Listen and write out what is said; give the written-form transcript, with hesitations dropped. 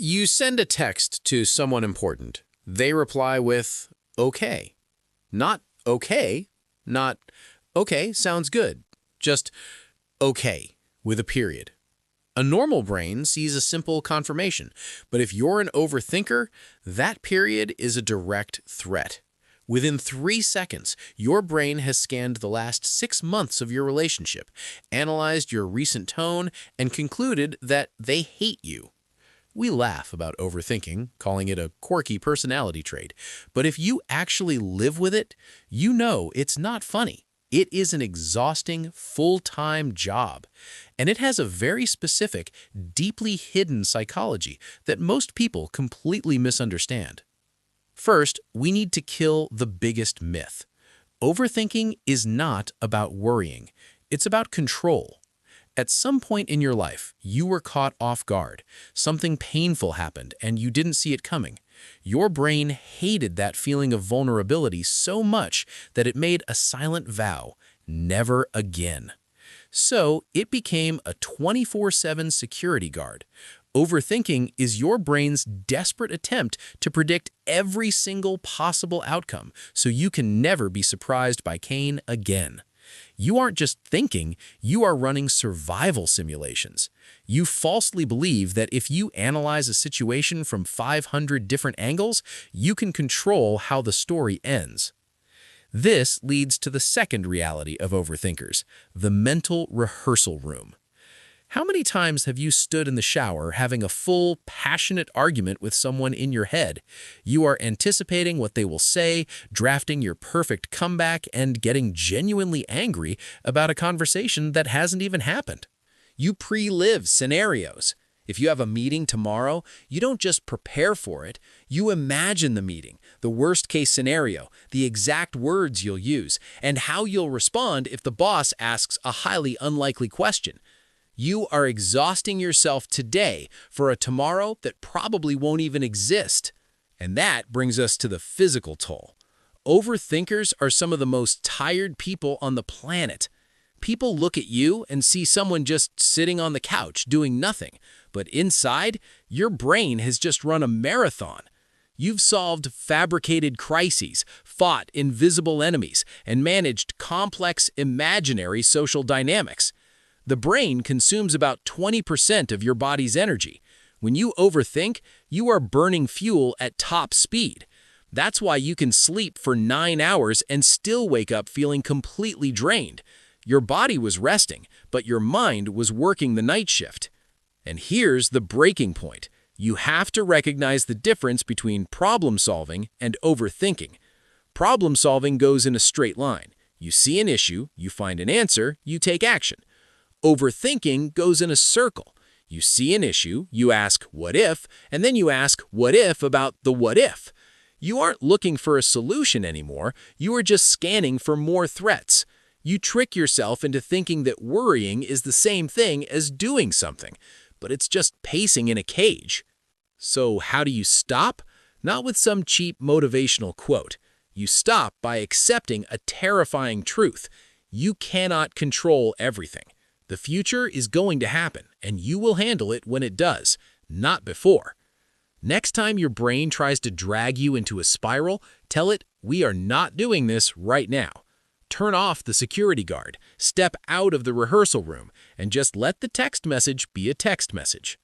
You send a text to someone important. They reply with, okay. Not okay, not okay, sounds good. Just okay, with a period. A normal brain sees a simple confirmation, but if you're an overthinker, that period is a direct threat. Within 3 seconds, your brain has scanned the last 6 months of your relationship, analyzed your recent tone, and concluded that they hate you. We laugh about overthinking, calling it a quirky personality trait, but if you actually live with it, you know it's not funny. It is an exhausting, full-time job, and it has a very specific, deeply hidden psychology that most people completely misunderstand. First, we need to kill the biggest myth. Overthinking is not about worrying. It's about control. At some point in your life, you were caught off guard. Something painful happened and you didn't see it coming. Your brain hated that feeling of vulnerability so much that it made a silent vow, never again. So it became a 24/7 security guard. Overthinking is your brain's desperate attempt to predict every single possible outcome so you can never be surprised by Cain again. You aren't just thinking, you are running survival simulations. You falsely believe that if you analyze a situation from 500 different angles, you can control how the story ends. This leads to the second reality of overthinkers, the mental rehearsal room. How many times have you stood in the shower having a full, passionate argument with someone in your head? You are anticipating what they will say, drafting your perfect comeback, and getting genuinely angry about a conversation that hasn't even happened. You pre-live scenarios. If you have a meeting tomorrow, you don't just prepare for it, you imagine the meeting, the worst-case scenario, the exact words you'll use, and how you'll respond if the boss asks a highly unlikely question. You are exhausting yourself today for a tomorrow that probably won't even exist. And that brings us to the physical toll. Overthinkers are some of the most tired people on the planet. People look at you and see someone just sitting on the couch doing nothing, but inside, your brain has just run a marathon. You've solved fabricated crises, fought invisible enemies, and managed complex imaginary social dynamics. The brain consumes about 20% of your body's energy. When you overthink, you are burning fuel at top speed. That's why you can sleep for 9 hours and still wake up feeling completely drained. Your body was resting, but your mind was working the night shift. And here's the breaking point. You have to recognize the difference between problem solving and overthinking. Problem solving goes in a straight line. You see an issue, you find an answer, you take action. Overthinking goes in a circle. You see an issue, you ask, what if, and then you ask, what if about the what if. You aren't looking for a solution anymore, you are just scanning for more threats. You trick yourself into thinking that worrying is the same thing as doing something, but it's just pacing in a cage. So how do you stop? Not with some cheap motivational quote. You stop by accepting a terrifying truth. You cannot control everything. The future is going to happen, and you will handle it when it does, not before. Next time your brain tries to drag you into a spiral, tell it, we are not doing this right now. Turn off the security guard, step out of the rehearsal room, and just let the text message be a text message.